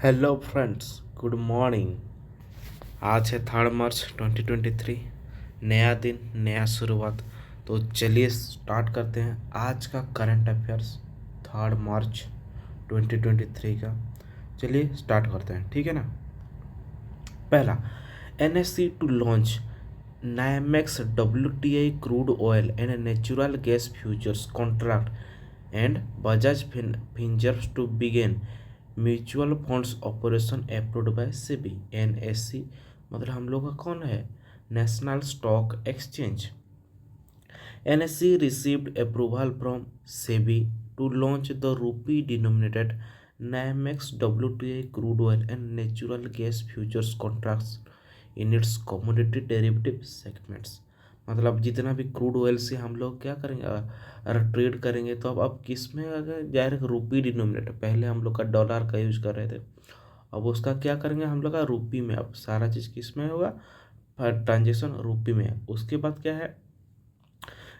Hello friends, good morning. आज है 3 मार्च 2023। नया दिन, नया शुरुआत। तो चलिए स्टार्ट करते हैं आज का करंट अफेयर्स 3 मार्च 2023 का। चलिए स्टार्ट करते हैं, ठीक है ना। पहला, NSE to launch NYMEX WTI crude oil and natural gas futures contract and Bajaj Finserv to begin mutual funds operation approved by SEBI. NSE मतलब हम लोग का कौन है? National Stock Exchange. NSE received approval from SEBI to launch the rupee-denominated NYMEX WTI crude oil and natural gas futures contracts in its commodity derivative segments। मतलब जितना भी crude oil से हम लोग क्या करेंगे, अगर ट्रेड करेंगे तो अब किस में अगर डायरेक्ट रूपी डिनोमिनेटर, पहले हम लोग का डॉलर का यूज कर रहे थे, अब उसका क्या करेंगे हम लोग का रूपी में। अब सारा चीज़ किस में होगा? ट्रांजेक्शन रूपी में है। उसके बाद क्या है,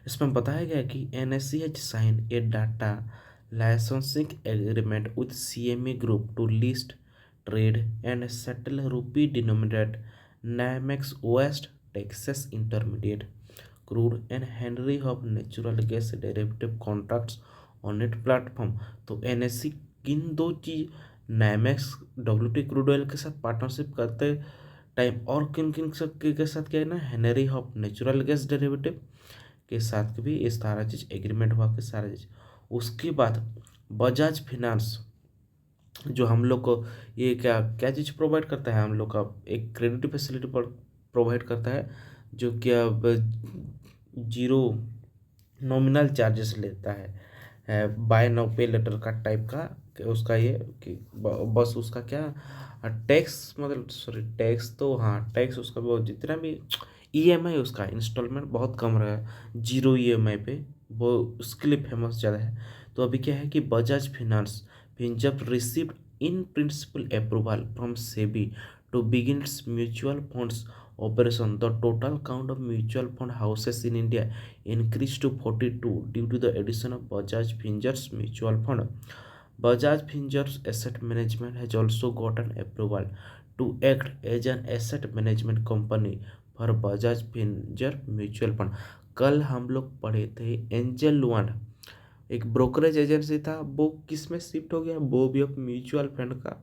इसमें बताया गया कि NSE has signed a data licensing agreement with CME Group to list, trade and settle rupee-denominated NYMEX West Texas Intermediate crude and Henry Hub natural gas derivative contracts on its platform। तो NSE किन दो चीज, NYMEX WT crude oil के साथ partnership करते time और किन किन के साथ क्या है ना, Henry hub natural gas derivative के साथ भी ये सारा चीज़ एग्रीमेंट हुआ कि सारा चीज़। उसके बाद बजाज फिनांस जो हम लोग को ये क्या क्या चीज़ प्रोवाइड करता है, हम लोग का एक क्रेडिट फैसिलिटी पर प्रोवाइड करता है, जो कि अब जीरो नॉमिनल चार्जेस लेता है, बाय नाउ पे लेटर का टाइप का कि उसका ये कि बस उसका क्या टैक्स, मतलब सॉरी टैक्स तो हाँ टैक्स उसका वो जितना भी EMI उसका इंस्टॉलमेंट बहुत कम रहा है, जीरो EMI पे, वो उसके लिए फेमस ज़्यादा है। तो अभी क्या है कि बजाज फिनांस जब received in principle approval from SEBI to begin its mutual funds operation, the total count of mutual fund houses in India increased to 42 due to the addition of Bajaj Finserv's mutual fund। Bajaj Finserv's asset management has also gotten approval to act as an asset management company for Bajaj Finserv mutual fund। कल हम लोग पढ़े थे angel one, एक brokerage agency था, वो किस में शिफ्ट हो गया, वो भी अब म्यूचुअल फंड का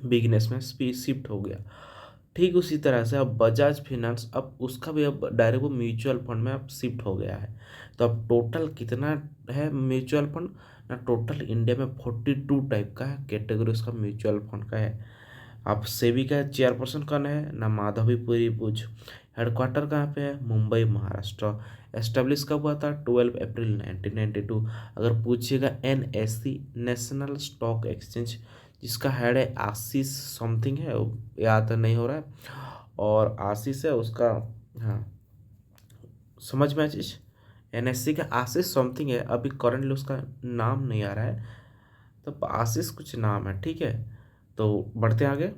बिजनेस में शिफ्ट हो गया। ठीक उसी तरह से अब बजाज फिनांस, अब उसका भी अब डायरेक्ट वो म्यूचुअल फंड में अब शिफ्ट हो गया है। तो अब टोटल कितना है म्यूचुअल फंड ना, टोटल इंडिया में 42 टाइप का है कैटेगरी उसका म्यूचुअल फंड का है। अब सेबी का चेयरपर्सन कौन है ना, माधवीपुरी बुच। हेडक्वार्टर कहाँ पे है? मुंबई महाराष्ट्र। एस्टेब्लिश कब हुआ था? 12 अप्रैल 1992। अगर पूछिएगा NSE नेशनल स्टॉक एक्सचेंज, जिसका हेड है आशीष समथिंग है, याद नहीं हो रहा है, और आशीष है उसका, हाँ समझ में चीज। NSE का आशीष समथिंग है, अभी करंटली उसका नाम नहीं आ रहा है, तो आशीष कुछ नाम है, ठीक है। तो बढ़ते आगे।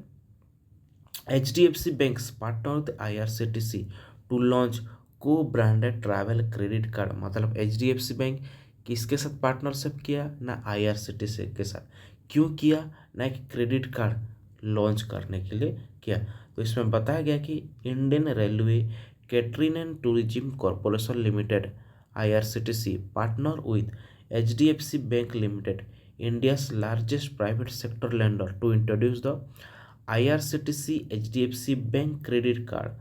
HDFC banks partner with IRCTC to launch co branded travel credit card. मतलब HDFC बैंक किसके साथ पार्टनरशिप किया ना, IRCTC के साथ। क्यों किया ना, कि क्रेडिट कार्ड लॉन्च करने के लिए किया। तो इसमें बताया गया कि Indian railway catering and tourism corporation limited IRCTC partner with HDFC bank limited, India's largest private sector lender, to introduce the IRCTC HDFC Bank Credit Card,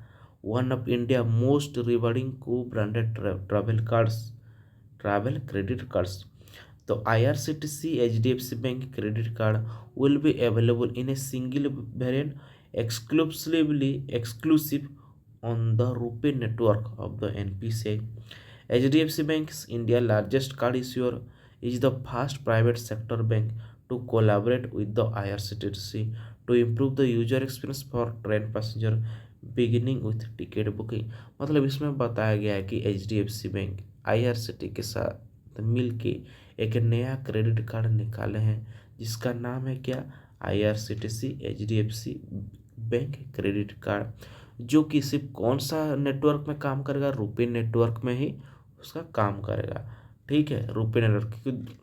one of India's most rewarding co-branded travel credit cards। तो IRCTC HDFC Bank credit card will be available in a single variant, exclusive on the RuPay network of the NPCI। HDFC Bank's India's largest card issuer is the first private sector bank to collaborate with the IRCTC to improve the user experience for train passenger beginning with ticket booking। मतलब इसमें बताया गया है कि HDFC bank IRCTC के साथ मिल के एक नया क्रेडिट कार्ड निकाले हैं, जिसका नाम है क्या, IRCTC HDFC bank credit card, जो कि सिर्फ कौन सा नेटवर्क में काम करेगा, रुपे नेटवर्क में ही उसका काम करेगा। ठीक है, रुपे नेटवर्क, क्योंकि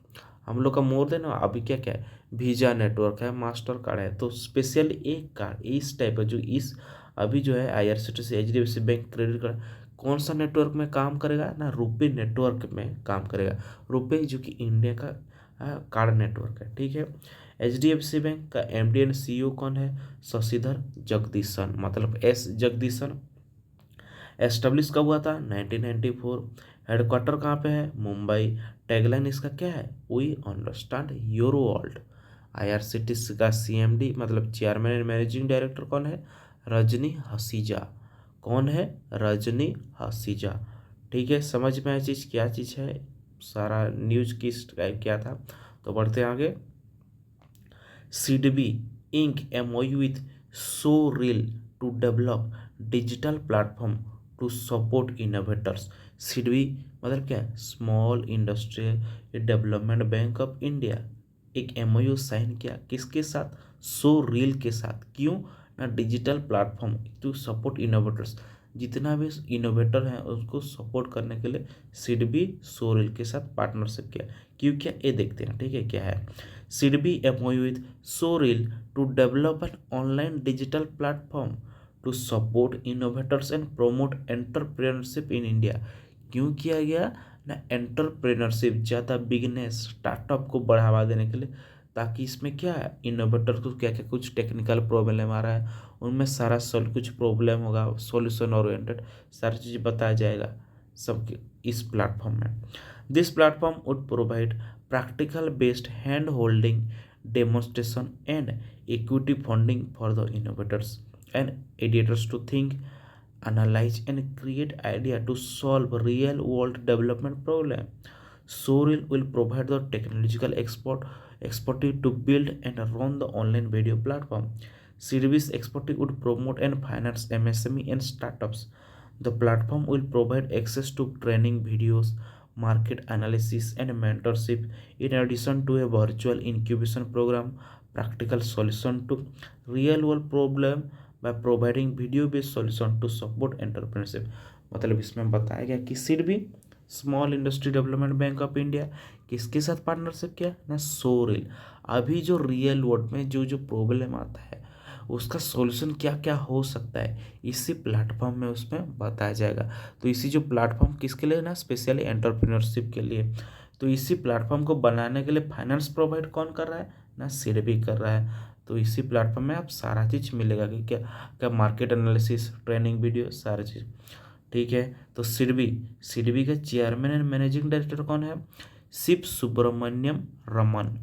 हम लोग का मोर देन अभी क्या क्या है, वीजा नेटवर्क है, मास्टर कार्ड है। तो स्पेशली एक कार्ड इस टाइप का जो इस अभी जो है IRCTC HDFC bank credit card कौन सा नेटवर्क में काम करेगा ना, रुपे नेटवर्क में काम करेगा। रुपे जो कि इंडिया का कार्ड नेटवर्क है, ठीक है। HDFC बैंक का MD एंड CEO कौन है, शशिधर जगदीशन, मतलब S जगदीशन। एस्टेब्लिश कब हुआ था, 1994। हेडक्वार्टर कहाँ पे है, मुंबई। टैगलाइन इसका क्या है, we understand your world. IRCTC का CMD मतलब चेयरमैन एंड मैनेजिंग डायरेक्टर कौन है, रजनी हसीजा। कौन है, रजनी हसीजा। ठीक है, समझ में आया चीज़ क्या चीज़ है, सारा न्यूज किस टाइप क्या था। तो बढ़ते हैं आगे। SIDBI ink MOU with so real to develop digital platform to support innovators. SIDBI मतलब क्या है, small industrial development bank of India. एक MOU साइन किया किसके साथ, सो रील के साथ। क्यों ना, digital platform to support innovators, जितना भी इनोवेटर हैं उसको सपोर्ट करने के लिए सिडबी सो रील के साथ पार्टनरशिप किया। क्यों क्या, ये देखते हैं, ठीक है क्या है। SIDBI MOU with Soril to develop an online digital platform to support innovators and promote entrepreneurship in India। क्यों किया गया ना, एंटरप्रेन्योरशिप, ज़्यादा बिजनेस स्टार्टअप को बढ़ावा देने के लिए, ताकि इसमें क्या है, इनोवेटर को क्या क्या कुछ टेक्निकल प्रॉब्लम आ रहा है उनमें सारा कुछ प्रॉब्लम होगा, सॉल्यूशन ओरिएंटेड सारी चीज़ बताया जाएगा सबके इस प्लेटफॉर्म में। This platform would provide practical based hand holding demonstration and equity funding for the innovators and educators to think, analyze and create idea to solve real world development problem. Soril will provide the technological expertise to build and run the online video platform. Service expertise would promote and finance MSME and startups. The platform will provide access to training videos, market analysis, and mentorship, in addition to a virtual incubation program, practical solution to real world problem by providing video based solution to support entrepreneurship। मतलब इसमें बताया गया कि SIDBI small industry development bank of India किसके साथ partnership किया ना, sorrel. अभी जो रियल वर्ल्ड में जो जो प्रॉब्लम आता है उसका सॉल्यूशन क्या क्या हो सकता है इसी प्लेटफॉर्म में उसमें बताया जाएगा। तो इसी जो प्लेटफॉर्म किसके लिए ना, स्पेशली एंटरप्रेन्योरशिप के लिए। तो इसी प्लेटफॉर्म को बनाने के लिए फाइनेंस प्रोवाइड कौन कर रहा है ना, सिडबी कर रहा है। तो इसी प्लेटफॉर्म में आप सारा चीज़ मिलेगा कि क्या क्या, मार्केट एनालिसिस, ट्रेनिंग वीडियो, सारी चीज़, ठीक है। तो सिडबी सिडबी का चेयरमैन एंड मैनेजिंग डायरेक्टर कौन है, शिव सुब्रमण्यम रमन,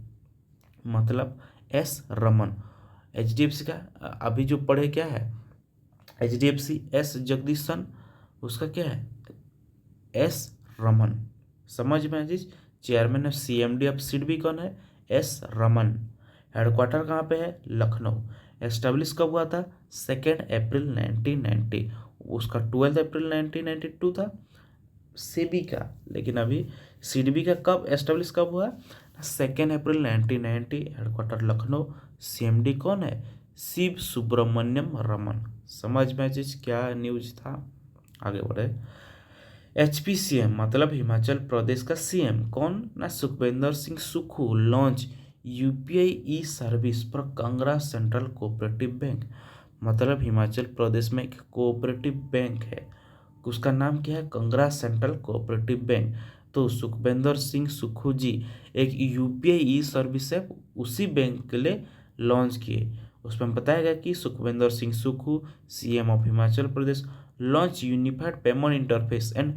मतलब S रमन। HDFC का अभी जो पढ़े क्या है, HDFC S जगदीशन, उसका क्या है S रमन। समझ में चीज। Chairman of CMD of SIDBI कौन है, S रमन। हेडक्वार्टर कहाँ पे है, लखनऊ। एस्टेब्लिश कब हुआ था, 2 अप्रैल 1990। उसका 12 अप्रैल 1992 था सेबी का, लेकिन अभी सिडबी का कब एस्टेब्लिश कब हुआ, 2 अप्रैल 1990। हेडक्वार्टर लखनऊ। CMD कौन है, शिव सुब्रमण्यम रमन। समझ में चीज क्या न्यूज था, आगे बढ़े। HPCM मतलब हिमाचल प्रदेश का CM कौन ना, Sukhvinder Singh Sukhu launch UPI e service for Kangra central cooperative bank. मतलब हिमाचल प्रदेश में एक कोऑपरेटिव बैंक है, उसका नाम क्या है, कांगड़ा सेंट्रल कोऑपरेटिव बैंक। तो सुखविंदर सिंह सुक्खू जी एक UPI ई सर्विस है उसी बैंक के लिए लॉन्च किए। उसमें बताया गया कि Sukhvinder Singh Sukhu CM of Himachal Pradesh launch unified payment interface and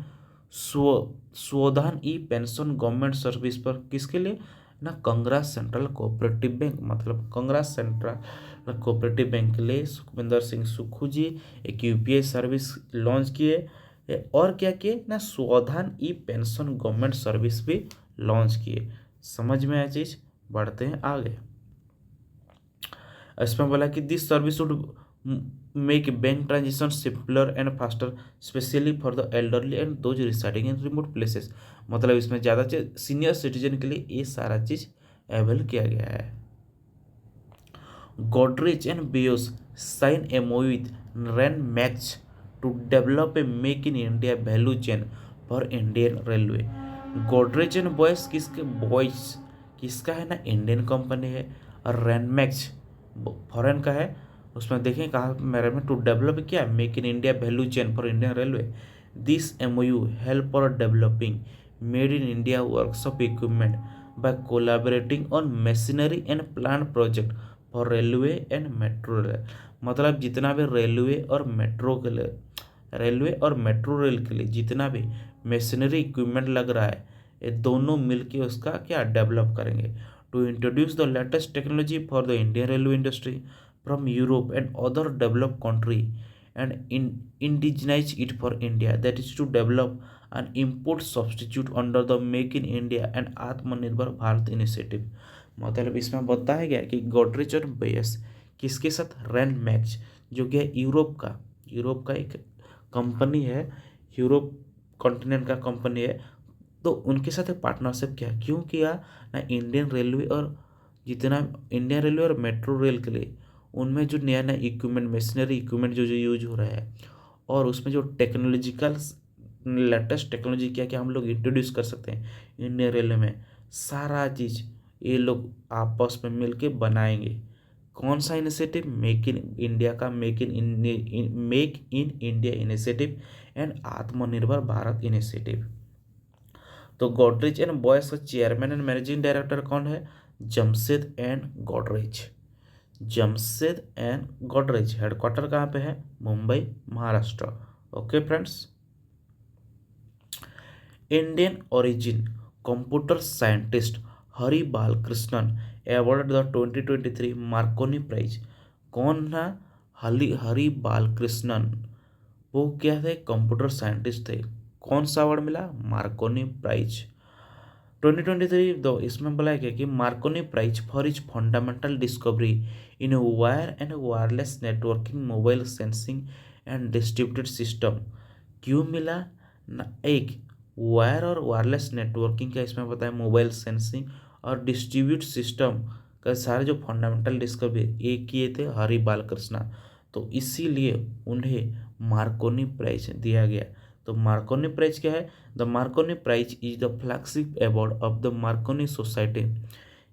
Swadhan e pension government service पर किसके लिए ना, कांगड़ा सेंट्रल कोऑपरेटिव बैंक। मतलब कांगड़ा सेंट्रल कोऑपरेटिव बैंक के लिए सुखविंदर सिंह सुक्खू जी एक UPI सर्विस लॉन्च किए, और क्या किए ना, स्वधान ई पेंशन गवर्नमेंट सर्विस भी लॉन्च किए। समझ में आया चीज, बढ़ते हैं आगे। इसमें बोला कि this service would make bank transaction simpler and faster specially for the elderly and those residing in remote places. मतलब इसमें ज़्यादा सीनियर सिटीजन के लिए ये सारा चीज़ अवेल किया गया है। Godrej and Boyce sign MOU with Rain Max to develop a make in India value chain for Indian railway. Godrej and Boyce किसका है ना, इंडियन कंपनी है। और रेनमैक्स फॉरेन का है। उसमें देखें कहा मेरे में टू डेवलप क्या, make in India value chain for Indian railway. This MOU help for developing made in India workshop equipment by collaborating on machinery and plant project for railway and metro rail। मतलब जितना भी railway और metro rail के लिए जितना भी machinery equipment लग रहा है, ये दोनों मिलके उसका क्या डेवलप करेंगे। To introduce the latest technology for the Indian railway industry from Europe and other developed country and indigenise it for India, that is to develop an import substitute under the make in India and आत्मनिर्भर Bharat initiative. मतलब इसमें बताया गया कि गोदरेज और Bayes किसके साथ, रेनमैक्स जो कि है यूरोप का एक कंपनी है, यूरोप कॉन्टिनेंट का कंपनी है, तो उनके साथ एक पार्टनरशिप किया। क्यों किया ना, इंडियन रेलवे और मेट्रो रेल के लिए उनमें जो नया नया इक्विपमेंट, मशीनरी इक्विपमेंट जो जो यूज हो रहा है, और उसमें जो टेक्नोलॉजिकल लेटेस्ट टेक्नोलॉजी क्या क्या हम लोग इंट्रोड्यूस कर सकते हैं इंडियन रेलवे में, सारा चीज़ ये लोग आपस में मिलके बनाएंगे। कौन सा इनिशिएटिव, मेक इन इंडिया का, make in India initiative and आत्मनिर्भर भारत इनिशिएटिव। तो गोदरेज एंड बॉयस का चेयरमैन एंड मैनेजिंग डायरेक्टर कौन है, जमशेद एंड गोदरेज। हेडक्वार्टर कहाँ पे है, Mumbai Maharashtra. Okay friends. Indian origin computer scientist Hari Balakrishnan awarded the 2023 Marconi prize. कौन था, हरि बालकृष्णन, वो क्या थे, कंप्यूटर साइंटिस्ट थे। कौन सा अवार्ड मिला, मार्कोनी प्राइज 2023। दो इसमें बोला गया कि Marconi prize for is fundamental discovery in wire and wireless networking mobile sensing and distributed system. क्यों मिला ना, एक वायर और वायरलेस नेटवर्किंग का इसमें बताया, मोबाइल सेंसिंग और डिस्ट्रीब्यूट सिस्टम का सारे जो फंडामेंटल डिस्कवरी ये किए थे हरि बालकृष्णा, तो इसीलिए उन्हें मार्कोनी प्राइज दिया गया। तो मार्कोनी प्राइज क्या है, the Marconi prize is the flagship award of the Marconi society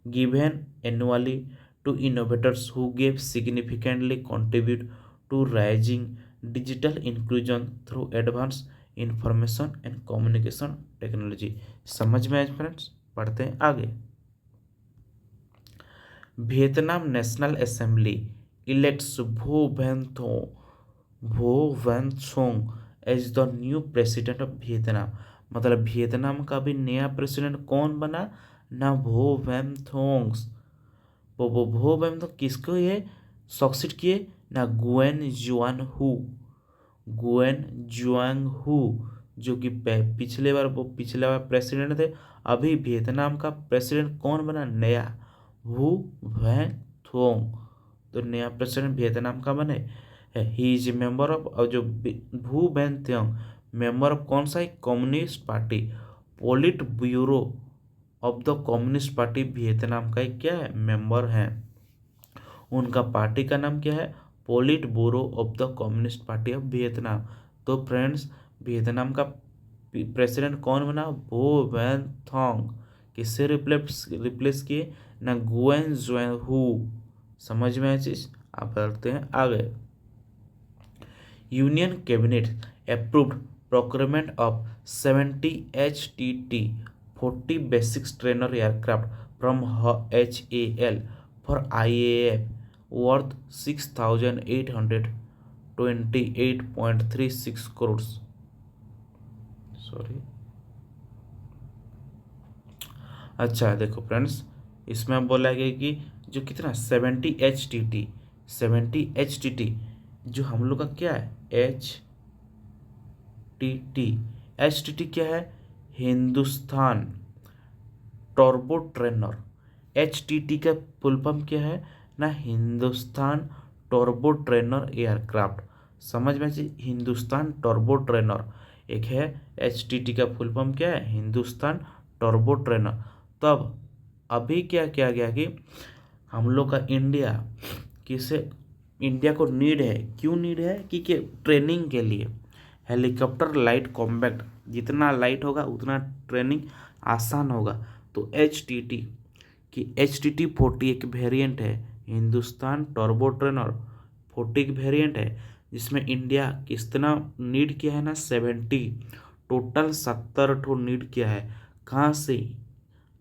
given annually to innovators who gave significantly contribute to rising digital inclusion through advance information and communication technology. समझ में आए friends, पढ़ते हैं आगे। Vietnam national assembly elects Vo Van Thuong as the new president of Vietnam. मतलब Vietnam का भी नया प्रेसिडेंट कौन बना ना, भो वैन थोंग्स। भो वैन थोंग किसको ये सक्सीड किए ना, गुएन जुआंग हू, जो कि पिछले बार प्रेसिडेंट थे। अभी वियतनाम का प्रेसिडेंट कौन बना नया, वू वैन थोंग। तो नया प्रेसिडेंट वियतनाम का बने ही इज मेंबर ऑफ, जो Vo Van Thuong member of कौन सा, communist party, politburo of the communist party Vietnam का क्या है, मेंबर हैं। उनका पार्टी का नाम क्या है, politburo of the communist party of Vietnam. तो फ्रेंड्स, वियतनाम का प्रेसिडेंट कौन बना, वो वैन थोंग। किससे रिप्लेस किए ना, गुएन जुआन हू। समझ में आया चीज, आप बढ़ते हैं आगे। Union cabinet approved procurement of 70 HTT 40 basic trainer aircraft from HAL for IAF worth 6,828.36 crores। Sorry, अच्छा देखो फ्रेंड्स, इसमें बोला गया कि जो कितना 70 HTT जो हम लोग का क्या है, HTT क्या है, हिंदुस्तान टर्बो ट्रेनर। HTT का फुल फॉर्म क्या है ना, हिंदुस्तान टर्बो ट्रेनर एयरक्राफ्ट। समझ में चाहिए, हिंदुस्तान टर्बो ट्रेनर एक है, HTT का फुल फॉर्म क्या है, हिंदुस्तान टर्बो ट्रेनर। तब अभी क्या किया गया कि हम लोग का इंडिया को नीड है, क्यों नीड है कि ट्रेनिंग के लिए हेलीकॉप्टर लाइट कॉम्बैक्ट, जितना लाइट होगा उतना ट्रेनिंग आसान होगा। तो HTT कि HTT-40 एक वेरिएंट है, हिंदुस्तान टर्बो ट्रेनर 40 एक वेरिएंट है, जिसमें इंडिया कितना नीड किया है ना 70, टोटल 70 ठो नीड किया है। कहाँ से?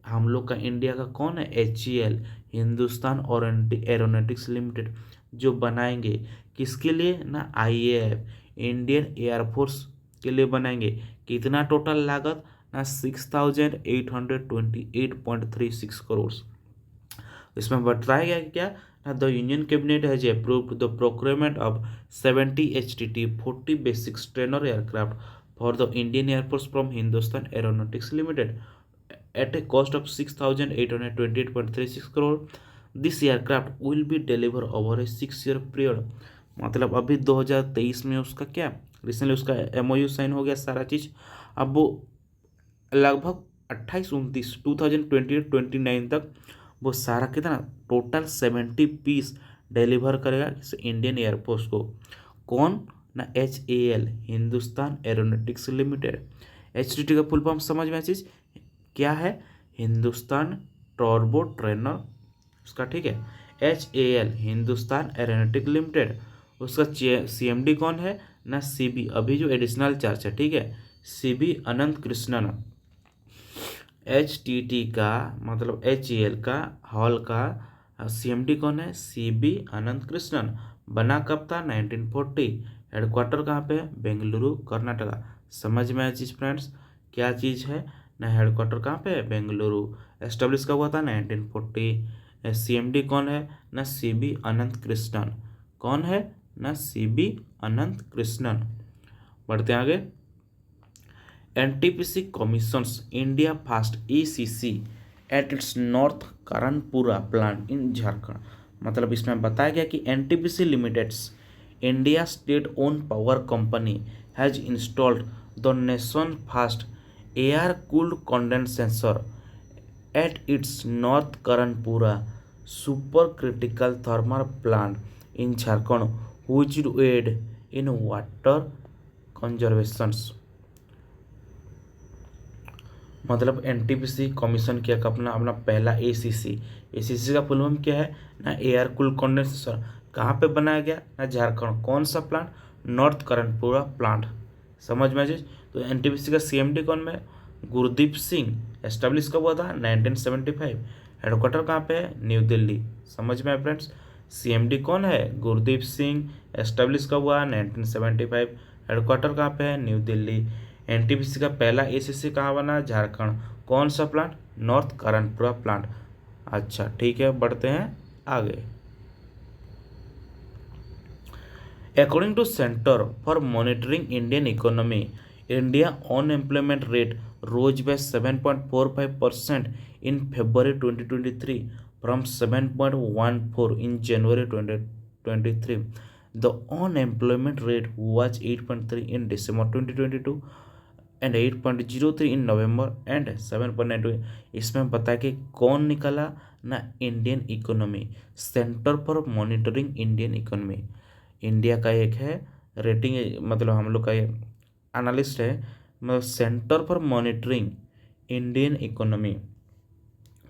हम लोग का इंडिया का कौन है? HEL, हिंदुस्तान और एरोनॉटिक्स लिमिटेड, जो बनाएंगे किसके लिए ना? IAF, इंडियन एयरफोर्स के लिए बनाएंगे। कितना टोटल लागत ना? 6828.36 करोड़। इसमें बताया गया कि क्या ना, the union cabinet has approved the procurement of 70 HTT-40 basic trainer aircraft for the Indian air force from Hindustan aeronautics limited at a cost of 6,828.36 crore. This aircraft will be delivered over a 6 year period. मतलब अभी 2023 में उसका क्या recently उसका MOU sign हो गया सारा चीज़। अब वो लगभग 28-29 2028-29 तक वो सारा कितना टोटल 70 पीस डिलीवर करेगा इंडियन एयरफोर्स को। कौन ना? HAL, Hindustan aeronautics limited. HTT का फुल फॉर्म समझ में चीज़ क्या है? हिंदुस्तान टर्बो ट्रेनर उसका, ठीक है। HAL, हिंदुस्तान एरोनॉटिक्स लिमिटेड, उसका CMD कौन है ना? CB, अभी जो एडिशनल चार्ज है, ठीक है, CB अनंत कृष्णन। HTT का मतलब HAL का हॉल का CMD कौन है? CB अनंत कृष्णन। बना कब था? 1940। हेडक्वार्टर कहाँ पे है? बेंगलुरु, कर्नाटका। समझ में आया चीज़ फ्रेंड्स? क्या चीज़ है ना? हेडक्वार्टर कहाँ पे है? बेंगलुरु। एस्टेब्लिश कब हुआ था? 1940। CMD कौन है ना? CB अनंत कृष्णन। कौन है ना? CB अनंत कृष्णन। बढ़ते हैं आगे। NTPC commissions India first ECC at its North Kanpura plant in Jharkhand. मतलब इसमें बताया गया कि NTPC limited's India state own power company has installed the nation first air cooled condenser at its North Karanpura supercritical thermal plant in Jharkhand, which would aid in water conservation। मतलब NTPC commission किया अपना अपना पहला ACC का full form क्या है ना? Air cool condenser. कहाँ पे बनाया गया ना? झारखंड। कौन सा प्लांट? North Karanpura plant. समझ में आइए। तो NTPC का CMD कौन में? गुरदीप सिंह। एस्टेब्लिश कब हुआ था? 1975। हेडक्वार्टर कहाँ पे है? न्यू दिल्ली। समझ में आए फ्रेंड्स? CMD कौन है? गुरदीप सिंह। एस्टेब्लिश कब हुआ? 1975। हेडक्वार्टर कहाँ पे है? न्यू दिल्ली। NTPC का पहला ACC कहाँ बना? झारखंड। कौन सा प्लांट? North Kanpura plant. अच्छा ठीक है, बढ़ते हैं आगे। According to Center for Monitoring Indian Economy, India unemployment rate rose by 7.45% in February 2023 from 7.14 in January 2023. The unemployment rate was 8.3 in December 2022 and 8.03 in November and 7.92। इसमें बता के कौन निकला ना? Indian economy, centre for monitoring Indian economy. India का एक है rating, मतलब हम लोग का ये एनालिस्ट है, मतलब centre for monitoring Indian economy.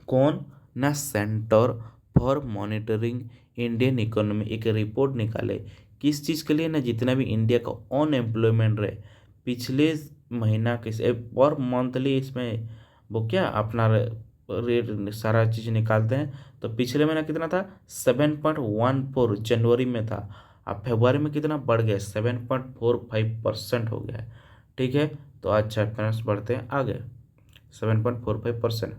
कौन ना? Centre for monitoring Indian economy एक रिपोर्ट निकाले किस चीज़ के लिए ना? जितना भी इंडिया का अनएम्प्लॉयमेंट रहे पिछले महीना के और मंथली, इसमें वो क्या अपना रेट सारा चीज़ निकालते हैं। तो पिछले महीना कितना था? 7.14 जनवरी में था। अब फरवरी में कितना बढ़ गया? 7.45% हो गया है। ठीक है, तो अच्छा फ्रेंड्स बढ़ते हैं आगे। 7.45%।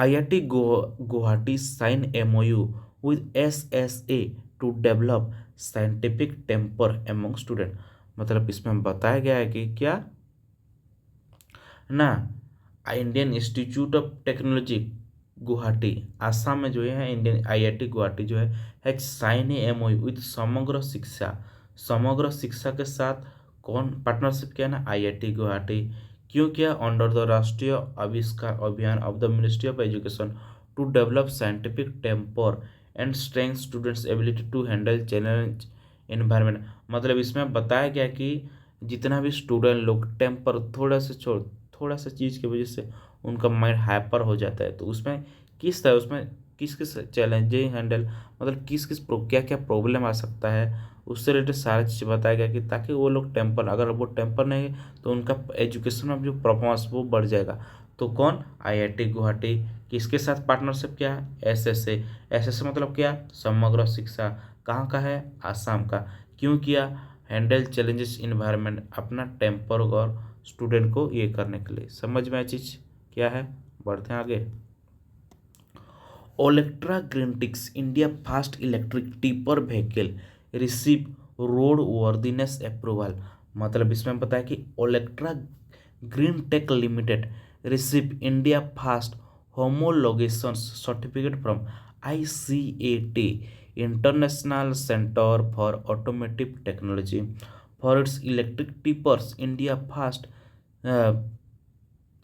IIT Guwahati sign MOU with SSA to develop scientific temper among student. मतलब इसमें बताया गया है कि क्या ना? Indian institute of technology Guwahati Assam में जो है, इंडियन IIT गुवाहाटी जो है साइन MOU विथ समग्र शिक्षा के साथ कौन पार्टनरशिप किया ना? IIT गुवाहाटी। क्यों किया? Under the Rashtriya Avishkar Abhiyan of the ministry of education to develop scientific temper and strength students ability to handle challenge environment. मतलब इसमें बताया गया कि जितना भी स्टूडेंट लोग टेम्पर थोड़ा सा चीज़ की वजह से उनका माइंड हाइपर हो जाता है। तो उसमें किस तरह उसमें किस किस चैलेंजें हैंडल मतलब किस किस क्या क्या प्रॉब्लम आ सकता है, उससे रिलेटेड सारा चीज़ बताया गया कि ताकि वो लोग टेम्पर, अगर वो टेम्पर नहीं तो उनका एजुकेशन में जो परफॉर्मेंस वो बढ़ जाएगा। तो कौन, आईआईटी गुवाहाटी किसके साथ पार्टनरशिप किया है, एसएसए। एसएसए मतलब क्या, समग्र शिक्षा, कहाँ का है, आसाम का। क्यों किया, हैंडल चैलेंजेस इन्वायरमेंट, अपना टेम्पर और स्टूडेंट को ये करने के लिए। समझ में चीज़ क्या है, बढ़ते हैं आगे। Olectra Greentech India fast electric tipper vehicle receive road worthiness approval. मतलब इसमें पता है कि Olectra Greentech limited receive India fast homologation certificate from ICAT international centre for automotive technology for its electric tippers. India fast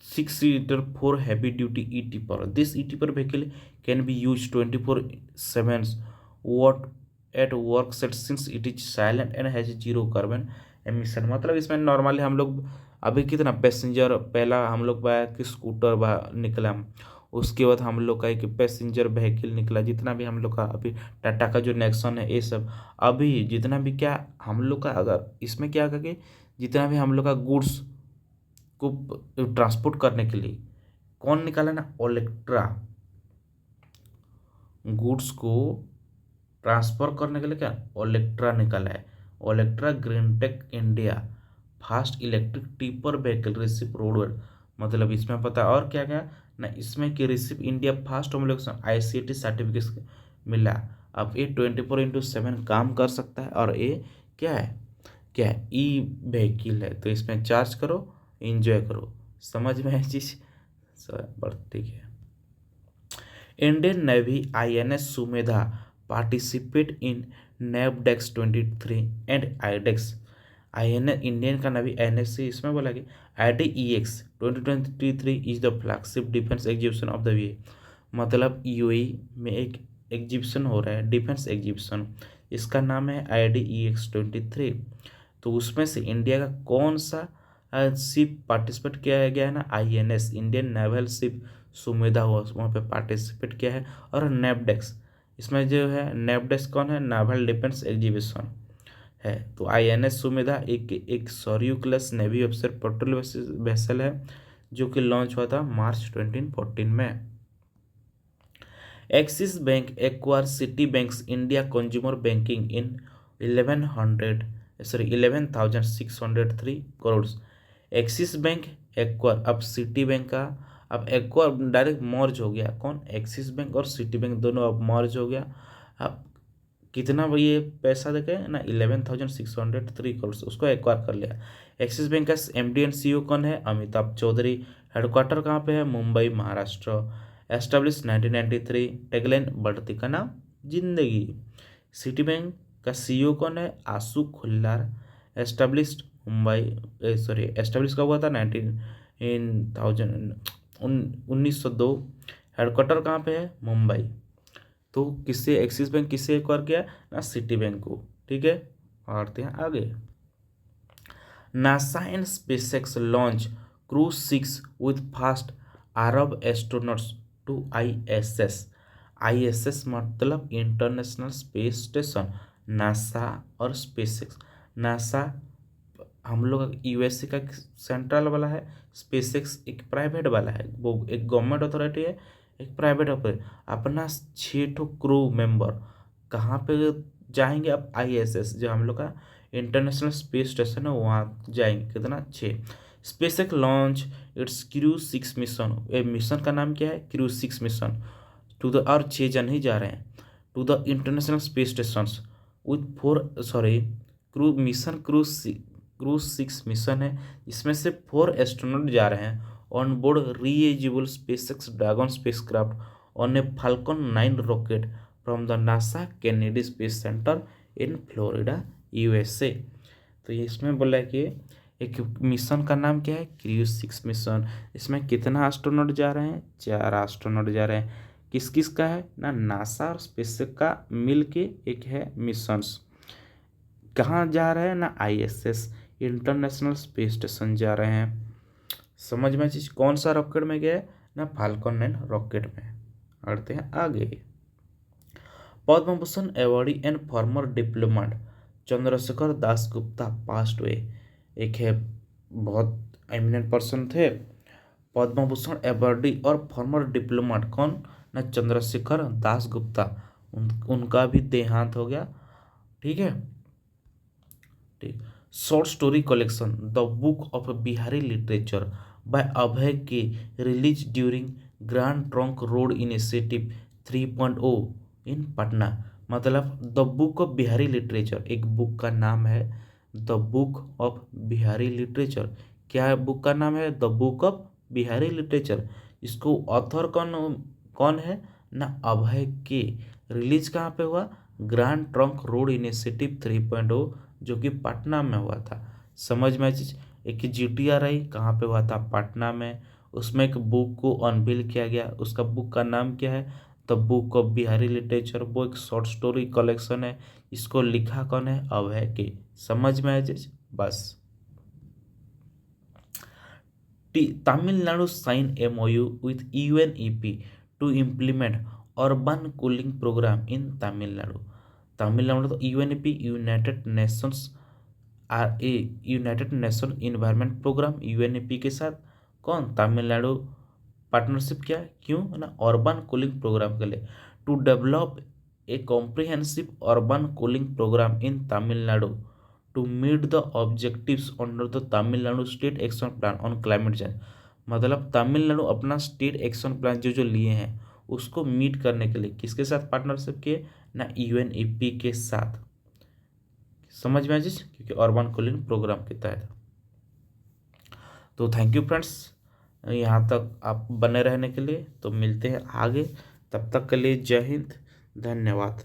6 seater 4 heavy duty e tipper. This e tipper vehicle can be used 24/7 what at work set since it is silent and has zero carbon emission। मतलब इसमें normally हम लोग अभी कितना passenger, पहला हम लोग का कि स्कूटर निकला, उसके बाद हम लोग का एक पैसेंजर व्हीकल निकला, जितना भी हम लोग का अभी टाटा का जो नेक्सन है, ये सब अभी जितना भी क्या हम लोग का, अगर इसमें क्या करके जितना भी हम लोग का गुड्स को ट्रांसपोर्ट करने के लिए कौन निकाला ना, ओलेक्ट्रा। गुड्स को ट्रांसफर करने के लिए क्या, ओलेक्ट्रा निकाला है। Olectra Greentech India fast electric tipper vehicle receive roadworthy. मतलब इसमें पता और क्या क्या ना, इसमें कि receive India fast homologation ICAT certificate मिला। अब ये 24/7 काम कर सकता है और ये क्या है, क्या है, ई व्हीकल है। तो इसमें चार्ज करो, इंजॉय करो। समझ में है चीज, ठीक है। Indian navy INS Sumedha participate in NAVDEX 23 and IDEX. INS Indian का नेवी आईएनएस से इसमें बोला कि IDEX 2023 is the flagship defence exhibition of the way. मतलब यूएई में एक एग्जीबिशन हो रहा है, डिफेंस एग्जीबिशन, इसका नाम है आईडीईएक्स 23। तो उसमें से इंडिया का कौन सा शिप पार्टिसिपेट किया गया है ना, INS Indian naval ship Sumedha हुआ वहाँ पे पार्टिसिपेट किया है। और नेवडेक्स, इसमें जो है नेवडेक्स कौन है, नेवल डिफेंस एग्जीबिशन है। तो आईएनएस सुमेधा एक Saryu class navy officer patrol vessel है जो कि लॉन्च हुआ था मार्च 2014 में। Axis bank acquire city banks India consumer banking in 11,603 crore. Axis bank acquire, अब सिटी बैंक का, अब एक्वायर डायरेक्ट मर्ज हो गया, कौन, एक्सिस बैंक और सिटी बैंक दोनों अब मर्ज हो गया। अब कितना भाई ये पैसा देखे ना, 11,603 करोड़, उसको एक्वायर कर लिया। एक्सिस बैंक का एमडी एंड सीईओ कौन है, अमिताभ चौधरी। हेडक्वार्टर कहाँ पे है, मुंबई महाराष्ट्र। एस्टेब्लिश 1993। टैगलाइन बढ़ती का नाम जिंदगी। सिटी बैंक का सीईओ कौन है, आशु खुल्लार। एस्टेब्लिश्ड मुंबई, सॉरी एस्टेब्लिश कब हुआ था, 1902। हेडक्वार्टर कहाँ पे है, मुंबई। तो किससे एक्सिस बैंक किससे एक्वायर किया ना, सिटी बैंक को, ठीक है। बढ़ते हैं आगे। NASA and SpaceX launch crew 6 with first Arab astronauts to ISS. ISS मतलब इंटरनेशनल स्पेस स्टेशन। नासा और स्पेसएक्स, नासा हम लोग यूएसए का सेंट्रल वाला है, स्पेसएक्स एक प्राइवेट वाला है, वो एक गवर्नमेंट अथॉरिटी है, एक प्राइवेट ऑपरेटर। अपना 6 क्रू मेंबर कहाँ पे जाएंगे, अब आईएसएस जो हम लोग का इंटरनेशनल स्पेस स्टेशन है वहाँ जाएंगे। कितना, 6। SpaceX launch its crew 6 mission. ये मिशन का नाम क्या है, क्रू 6 मिशन टू द, और 6 जन ही जा रहे हैं, to the international space station with 4, sorry crew 6 mission है। इसमें से 4 एस्ट्रोनॉट जा रहे हैं on board reusable SpaceX Dragon spacecraft on a Falcon 9 rocket from the NASA Kennedy space centre in Florida USA. तो ये इसमें बोला है कि एक मिशन का नाम क्या है, क्रू 6 मिशन। इसमें कितना एस्ट्रोनॉट जा रहे हैं, 4 एस्ट्रोनॉट जा रहे हैं। किस किस का है ना, नासा और स्पेसएक्स का मिल के एक है मिशंस। कहाँ जा रहे हैं ना, आईएसएस इंटरनेशनल स्पेस स्टेशन जा रहे हैं। समझ में चीज, कौन सा रॉकेट में गया है ना, फाल्कन 9 रॉकेट में। बढ़ते हैं आगे। Padma Bhushan awardee and former diplomat Chandrashekhar Das Gupta passed हुए। एक है, बहुत एमिनेंट पर्सन थे, पद्म भूषण अवॉर्डी और फॉर्मर डिप्लोमेट, कौन ना, चंद्रशेखर दास गुप्ता। उनका भी देहांत हो गया। ठीक है, ठीक। Short story collection the book of Bihari literature by Abhay K release during Grand Trunk Road initiative 3.0 in Patna. मतलब the book of Bihari literature एक बुक का नाम है, the book of Bihari literature. क्या है बुक का नाम है? The book of Bihari literature. इसको ऑथर कौन कौन है ना, अभय के। रिलीज कहाँ पे हुआ? ग्रैंड ट्रंक रोड इनिशिएटिव 3.0 जो कि पटना में हुआ था। समझ में चीज, एक GTR आई कहाँ पे हुआ था? पटना में। उसमें एक बुक को अनवील किया गया, उसका बुक का नाम क्या है? The book of Bihari literature. वो एक शॉर्ट स्टोरी कलेक्शन है, इसको लिखा कौन है? अभय के। समझ में आया चीज, बस। Tamil Nadu sign MOU with UNEP to implement urban cooling program in Tamil Nadu. Tamil Nadu तो UNEP united nation environment programme UNEP के साथ कौन? तमिलनाडु पार्टनरशिप किया। क्यों ना? अर्बन कूलिंग प्रोग्राम के लिए। To develop a comprehensive urban cooling programme in Tamil Nadu to meet the objectives under the Tamil Nadu state action plan on climate change. मतलब तमिलनाडु अपना स्टेट एक्शन प्लान जो जो लिए हैं उसको मीट करने के लिए किसके साथ पार्टनरशिप किए ना, UNEP के साथ। समझ में आ जिस, क्योंकि अर्बन कूलिंग प्रोग्राम के तहत। तो थैंक यू फ्रेंड्स, यहाँ तक आप बने रहने के लिए। तो मिलते हैं आगे, तब तक के लिए जय हिंद, धन्यवाद।